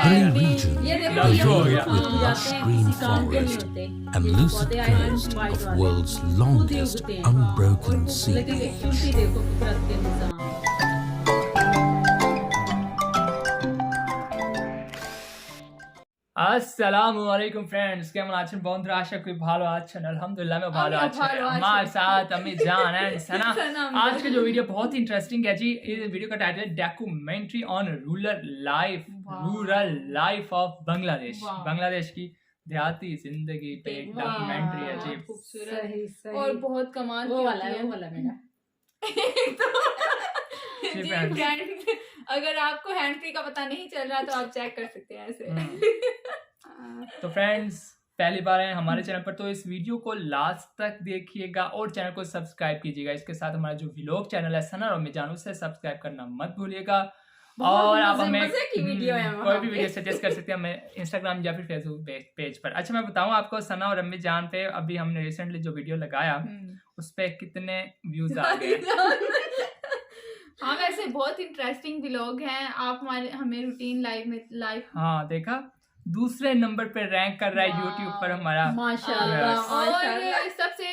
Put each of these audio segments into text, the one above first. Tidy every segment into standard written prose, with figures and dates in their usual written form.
hilly region paved with lush green forest and lucid coast of world's longest unbroken sea beach. আসসালামু আলাইকুম friends, কেমন আছেন বন্ধুরা? আশা করি ভালো আছেন। আলহামদুলিল্লাহ मैं ভালো আছি। हमारे साथ अम्मी जान एंड सना। आज का जो वीडियो बहुत ही इंटरेस्टिंग है जी। इस वीडियो का टाइटल है documentary on rural life of Bangladesh. Bangladesh की देहाती जिंदगी पे एक डॉक्यूमेंट्री है जी। सही और बहुत कमाल वो वाला मेरा जी फ्रेंड, अगर आपको हैंड फ्री का पता नहीं चल रहा तो आप चेक कर सकते हैं ऐसे। तो फ्रेंड्स, पहली बार है हमारे चैनल पर तो इस वीडियो को लास्ट तक देखिएगा और चैनल को सब्सक्राइब कीजिएगा। इसके साथ हमारा जो व्लॉग चैनल है सना और मिजान, उसे सब्सक्राइब करना मत भूलिएगा। और आप हमें कोई भी वीडियो सजेस्ट कर सकते हैं हमें इंस्टाग्राम या फिर फेसबुक पेज पर। अच्छा, मैं बताऊं आपको, सना और अम्मी जान पे अभी हमने रिसेंटली जो वीडियो लगाया उस पे कितने व्यूज आ गए। हाँ, वैसे बहुत इंटरेस्टिंग व्लॉग हैं। आप हमें रूटीन लाइफ हाँ देखा, दूसरे नंबर पे रैंक कर रहा है यूट्यूब पर हमारा, माशाल्लाह। और सबसे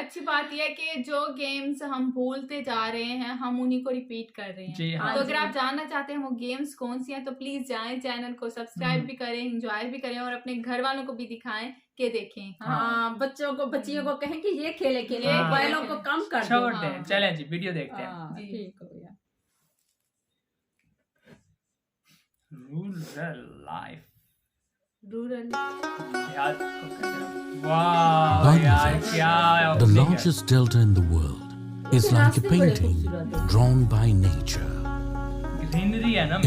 अच्छी बात यह है कि जो गेम्स हम भूलते जा रहे हैं हम उन्हीं को रिपीट कर रहे हैं। जी हाँ। तो अगर आप जानना चाहते हैं वो गेम्स कौन सी हैं तो प्लीज जाएं, चैनल को सब्सक्राइब भी करें, एंजॉय भी करें और अपने घर वालों को भी दिखाएं कि देखें। हाँ, बच्चियों को कहें कि ये खेले मोबाइलों को कम कर दो। छोड़ दें। चलें जी, वीडियो देखते हैं। ठीक हो गया। Rural life, the largest delta in the world, is like a painting drawn by nature,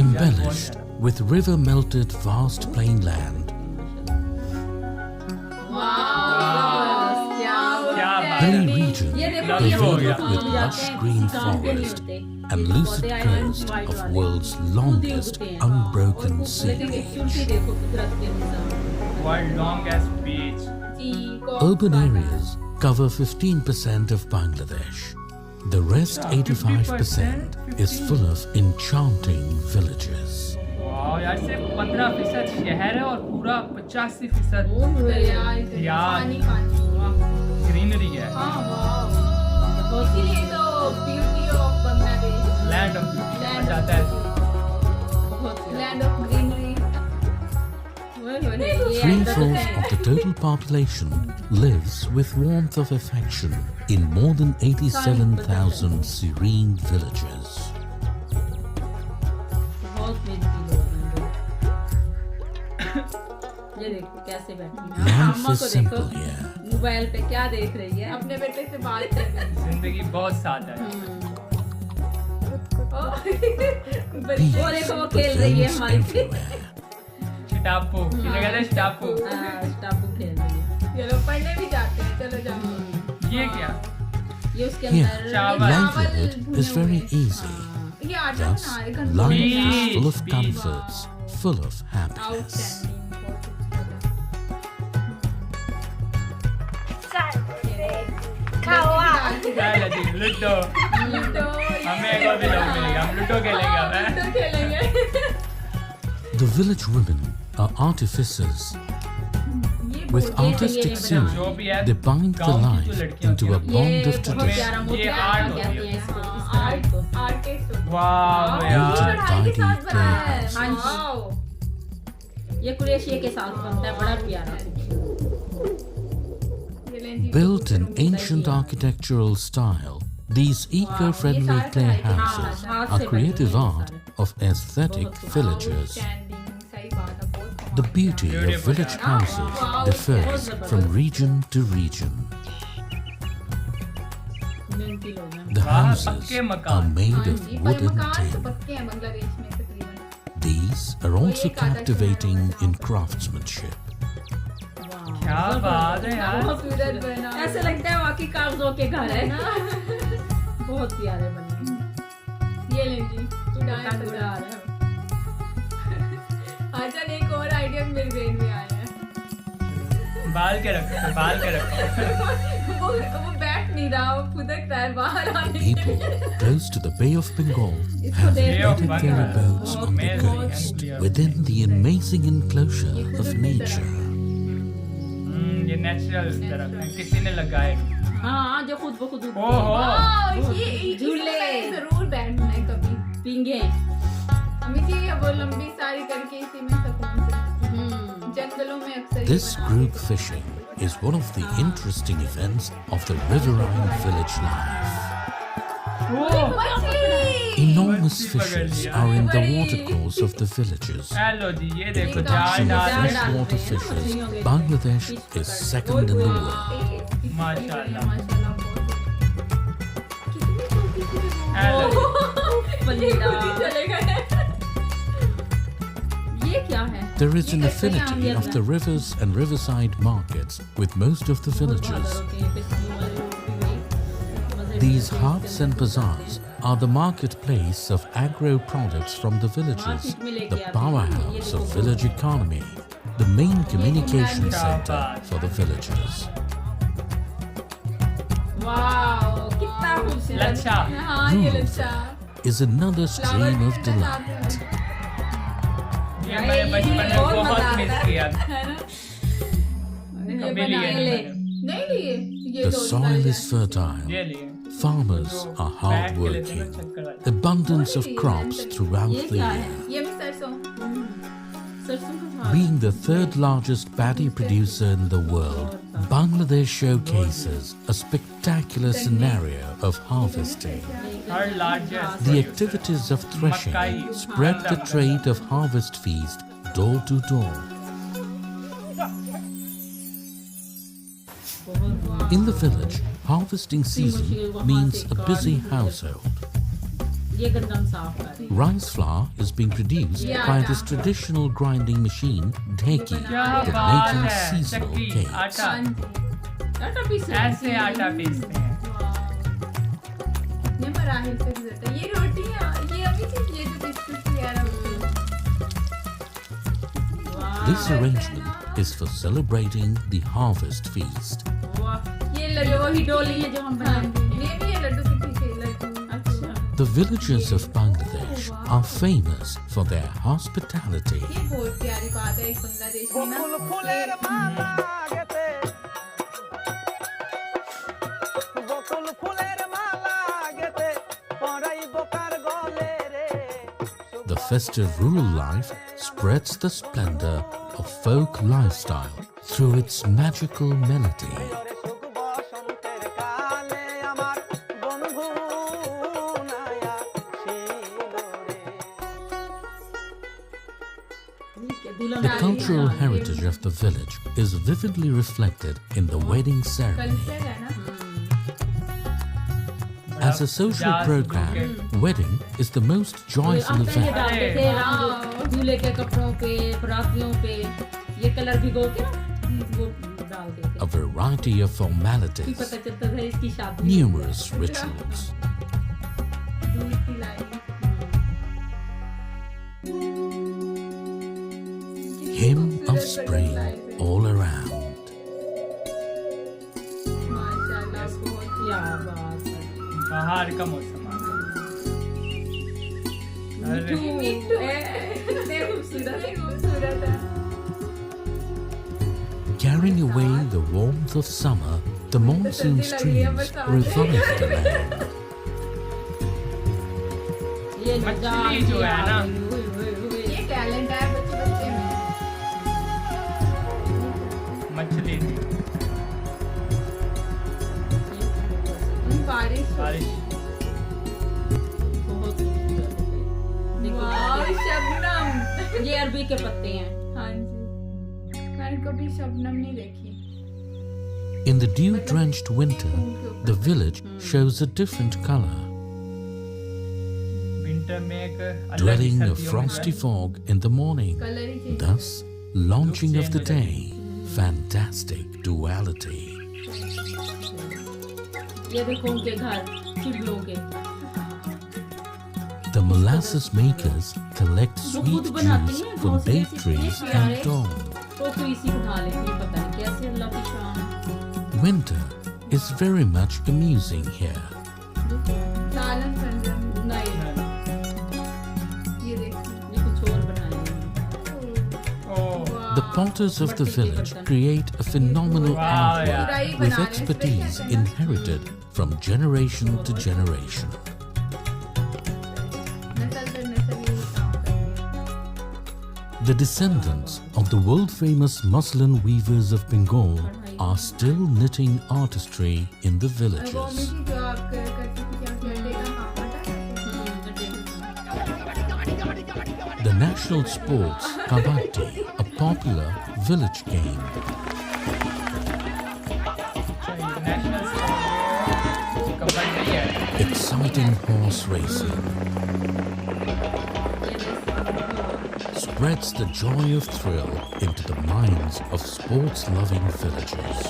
embellished with river-melted vast plainland, hilly region paved with lush green forest and lucid coast of world's longest unbroken sea beach. World longest beach. Urban areas cover 15% of Bangladesh. The rest 85% is full of enchanting villages. वाह यार, सिर्फ 15% शहर है और पूरा 85% greenery है। Land of जाता है। Land of greenery. 3/4 of the total population lives with warmth of affection in more than 87,000 serene villages. ये देखो कैसे बैठी है। Life is simple here. Mobile पे क्या देख रही है? अपने बेटे से बात कर रही है। जिंदगी बहुत सादा है। वो देखो वो खेल रही है हमारी। टापू किसे कहते हैं? टापू। टापू खेल रही है। चलो पढ़ने भी जाते हैं, चलो जाओ। ये क्या? ये उसके Here, अंदर livelihood is very easy. ये आटा Thus, बना रहे life is full of Beach. comforts, full of happiness. Ludo. हमें एक और भी लोग मिलेगा, हम लूडो खेलेंगे। The village women are artificers. With artistic skill, they bind the life into a bond of tradition. वाह Built यार, in tidy playhouses. ये कुरेशिये के साथ बनता है, बड़ा प्यारा। Built in ancient architectural style, these eco-friendly playhouses are creative art of aesthetic villagers. The beauty of village houses differs from region to region. The houses are made of wood and tin. These are also captivating in craftsmanship. क्या बात है यार। ऐसे लगता है वाकई कागजों के घर है। बहुत प्यारे बने। ये ले जी, तू डांस कर रहा है। अच्छा, एक और आइडिया मेरे ब्रेन में आया है। बाल के रखो। वो बैठ नहीं रहा, वो फुदक रहा है बाहर आने के People लिए। close to the Bay of Bengal इसको have देख Bay of bedded their Bengal. abodes on the Amazing. coast within the amazing enclosure of nature. ये नेचुरल तरफ है, किसी ने लगाए। हाँ जो खुद ब खुद उठते हैं। ओहो वाह, ये झूले। इसमें जरूर बैठना है कभी। पिंगे। अमित जी ये वो लंबी साड़ी करके इसी में सुकून से जंगलों में अक्सर ये This बनाते group fishing is one of the interesting events of the riverine village life. हैं। मछली। Enormous मछली पकड़ fishes लिया। are in the watercourse of the villages. Hello जी, ये देखो देखो, जाल In डाल रहे हैं। freshwater fishes, Bangladesh is second in the world. माशाल्लाह। माशाल्लाह बहुत। कितनी छोटी सी वो। हेलो। पल्लीदा। चले गए। ये क्या है? There is an ये कैसे यहाँ affinity गया of the rivers and riverside markets with most of the villages. These huts and bazaars are the marketplace of agro products from the villages, the powerhouse of village economy, the main communication center for the villagers. Wow, कितना खूबसूरत। लच्छा। हाँ ये लच्छा। Is another stream of delight. ये मैंने बचपन में बहुत बहुत मजा मिस आता किया। है ना? कभी लिए नहीं मैंने। नहीं लिए। ये The दो soil is ये fertile. ये लिए। Farmers are बैठ के लेते हैं hardworking. चक्कर वाले। Abundance of crops throughout ये the क्या year. है? ये भी सरसों। सरसों का साग। Being the third largest paddy producer in the world, Bangladesh showcases a spectacular scenario of harvesting. Third largest. The activities of threshing spread the trade of harvest feast door to door. In the village, harvesting season means a busy household. ये गंदम साफ कर रही Rice flour is being produced by this traditional grinding machine, dheki, क्या for बात making है, seasonal चक्की, cakes. आटा, हाँ जी। है। आटा पीसे। ऐसे आटा पीसते हैं। ये मराहिल से गुजरता है। ये रोटियाँ, ये अभी ये जो बिस्कुट वगैरह होते हैं। This arrangement is for celebrating the harvest feast. वाह। ये ये लड्डू वही डोली है जो हम हाँ बनाते हैं। ये भी ये लड्डू के पीछे लड्डू। अच्छा। The villagers of Bangladesh are famous for their hospitality. ये बहुत प्यारी बात है इस बांग्लादेश में ना। The festive rural life spreads the splendor of folk lifestyle through its magical melody. दुल्हन The आ रही है। cultural heritage of the village is vividly reflected in the wedding ceremony. Culture है ना। As a social program, wedding is the most joyful अब तो ये event. डालते थे रंग दूल्हे के कपड़ों पे, परातियों पे, ये कलर भिगो के वो डालते थे। A variety of फिर formalities, पता चलता था इसकी शादी। numerous rituals. दूध पिलाई। Hymn of spring all around. माशाल्लाह बहुत क्या बात है। बाहर का मौसम आ गया। अरे मिट्टू है। खूबसूरत है। Carrying away the warmth of summer, the monsoon streams revive the land. ये मछली जो है ना। ये टैलेंट है बच्चे में। मछली थी, बारिश। बारिश। बहुत खूबसूरत है। देखो वाह, शबनम। ये अरबी के पत्ते हैं। हाँ जी। मैंने कभी शबनम नहीं देखी। In the dew-drenched winter, the village shows a different color, winter में एक अलग ही dwelling a सर्दियों में frosty fog in the morning. Colour he change. Thus, launching of the day, fantastic duality. ये देखो उनके घर चिड़ियों के। The molasses makers collect वो sweet खुद बनाती juice हैं from घोंसले date से trees इतने and प्यारे। dawn. तो इसी उठा लेती है, पता नहीं कैसे अल्लाह की शान है। Winter is very much amusing here. सालन संजम नहीं ये देखिए ये कुछ और बनाया है। The potters of the village create a phenomenal Wow, artwork yeah. with expertise inherited from generation to generation. नस्ल दर नस्ल यही काम करते हैं। The descendants of the world-famous muslin weavers of Bengal are still knitting artistry in the वो villages. मिट्टी जो आप करती थी क्या कहते हैं काम पता है? The national sports, Kabaddi, a popular village game. National kabaddi है। Exciting horse racing spreads the joy of thrill into the minds of sports-loving villagers.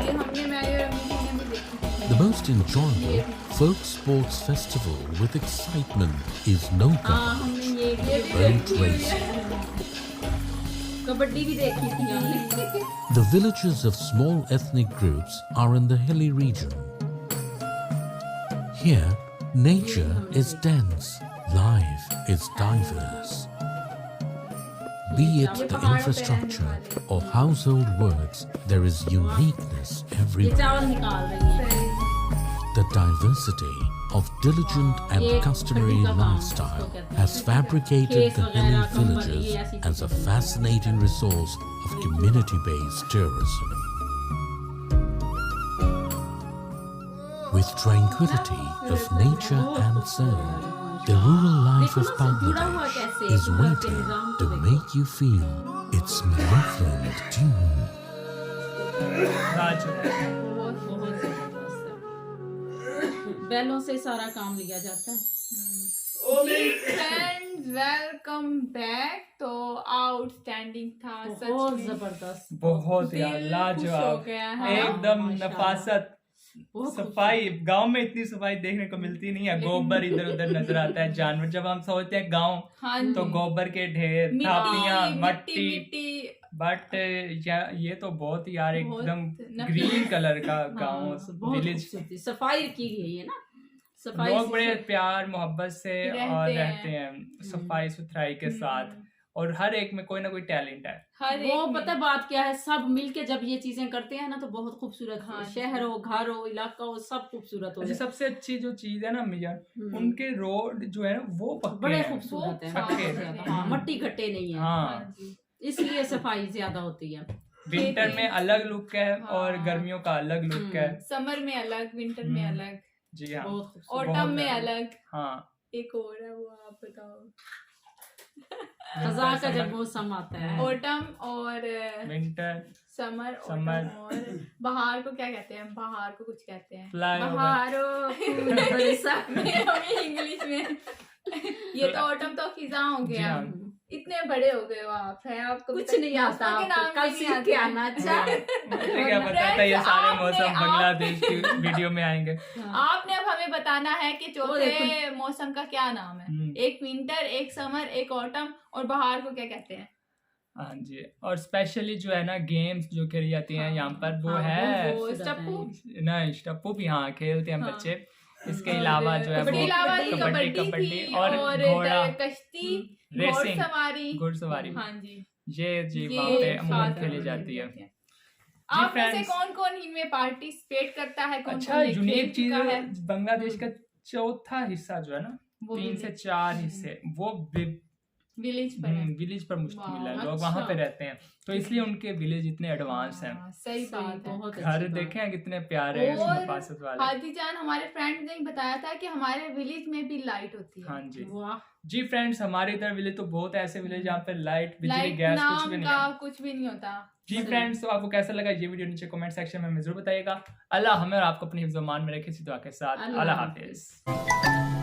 ये हमने मैं और अम्मी ने भी देखी थी। The most enjoyable folk sports festival with excitement is हाँ Nauka, हमने ये boat racing. कबड्डी भी देखी थी हमने। The villages of small ethnic groups are in the hilly region. Here, nature is dense, life is diverse. Be it the infrastructure or household works, there is uniqueness ये everywhere. चावल निकाल रही है। The diversity of diligent and customary lifestyle has fabricated the hilly villages as a fascinating resource of community-based tourism. With tranquility of nature and soul, the rural life of Bangladesh is waiting to make you feel its mellifluent tune. राज बहुत जबरदस्त है। बैलों से सारा काम लिया जाता है। Friends welcome back. तो आउटस्टैंडिंग था सच बहुत में। जबरदस्त। बहुत यार दिल खुश हो लाजवाब, गया है। एकदम माशाल्लाह। नफासत। बहुत सफाई गांव में इतनी सफाई देखने को मिलती नहीं है। गोबर इधर उधर नजर आता है, जानवर। जब हम सोचते हैं गांव हाँ तो जी। गोबर के ढेर, थापियां, मिट्टी मट्टी। बट ये तो बहुत यार बहुत एकदम नफीस। ग्रीन कलर का गांव बहुत विलेज। खूबसूरती, सफाई की गई है ना। सफाई लोग से बड़े प्यार मोहब्बत से और रहते हैं सफाई सुथराई के साथ, और हर एक में कोई ना कोई टैलेंट है। हर वो एक पता है बात क्या है, सब मिलके जब ये चीजें करते हैं ना तो बहुत खूबसूरत। हाँ, शहर हो, घर हो, इलाका हो, सब खूबसूरत हो अच्छा, जाए। सबसे अच्छी जो चीज है ना मियां, उनके रोड जो है ना वो पक्के बड़े हैं। खूबसूरत है। पक्के। बहुत ज्यादा। हाँ, मट्टी घट्टे नहीं है, हाँ, हाँ जी। इसलिए सफाई ज्यादा होती है। विंटर में अलग लुक है और हाँ। गर्मियों का अलग लुक है। समर में अलग, विंटर में अलग, जी हाँ, बहुत खूबसूरत। ऑटम में बहुत अलग। हाँ। एक और है वो आप बताओ। खजा का जब मौसम आता है, ऑटम और विंटर, समर, Summer। ऑटम और बहार को क्या कहते हैं? बहार को कुछ कहते हैं। Flyover। बहारो हमें इंग्लिश में। ये तो ऑटम तो खिजा हो जी गया। हाँ। इतने बड़े हो गए हो आप, है आपको कुछ नहीं आता के नाम कल भी नहीं सीख आते। के आना। अच्छा, मुझे क्या पता था ये सारे आपने- मौसम आप- बांग्लादेश की वीडियो में आएंगे। आपने अब हमें बताना है कि चौथे मौसम का क्या नाम है। हम्म। एक विंटर, एक समर, एक ऑटम, और बहार को क्या कहते हैं? हाँ जी, और स्पेशली जो है ना गेम्स जो खेली जाती हैं यहाँ पर वो हाँ, है वो स्टप्पू। नहीं, स्टप्पू भी हाँ खेलते हैं हाँ। बच्चे। इसके अलावा जो है इसके वो अलावा कबड्डी कबड्डी थी और घोड़ा कश्ती, रेसिंग, घोड़सवारी। घुड़सवारी, हाँ जी, ये जी ये वहाँ पे अमूमन खास खेली खेली जाती है। आप में से friends। कौन कौन इनमें पार्टिसिपेट करता है? कौन अच्छा, कौन ये खेल यूनिक चीज चुका है? बांग्लादेश का चौथा हिस्सा जो है ना, वो 3 से 4 हिस्से वो विलेज पर है। विलेज पर मुश्तमिल है। वाह, लोग अच्छा। वहाँ पे रहते हैं तो इसलिए उनके विलेज इतने एडवांस हैं। हाँ, सही बात है। बहुत अच्छी घर बात। देखे हैं कितने प्यारे हैं, और नफासत वाले। हादी जान हमारे फ्रेंड ने बताया था कि हमारे विलेज में भी लाइट होती है। हाँ जी वाह, जी फ्रेंड्स, हमारे इधर विलेज तो बहुत ऐसे विलेज जहाँ पे लाइट, बिजली, लाइट गैस कुछ भी नाम नहीं का है। कुछ भी नहीं होता। जी फ्रेंड्स, तो आपको कैसा लगा ये वीडियो नीचे कमेंट सेक्शन में हमें जरूर बताइएगा। अल्लाह हमें और आपको अपनी हिफ्ज़-ओ-मान में रखे, इसी दुआ के साथ। अल्लाह अल्लाह हाफिज।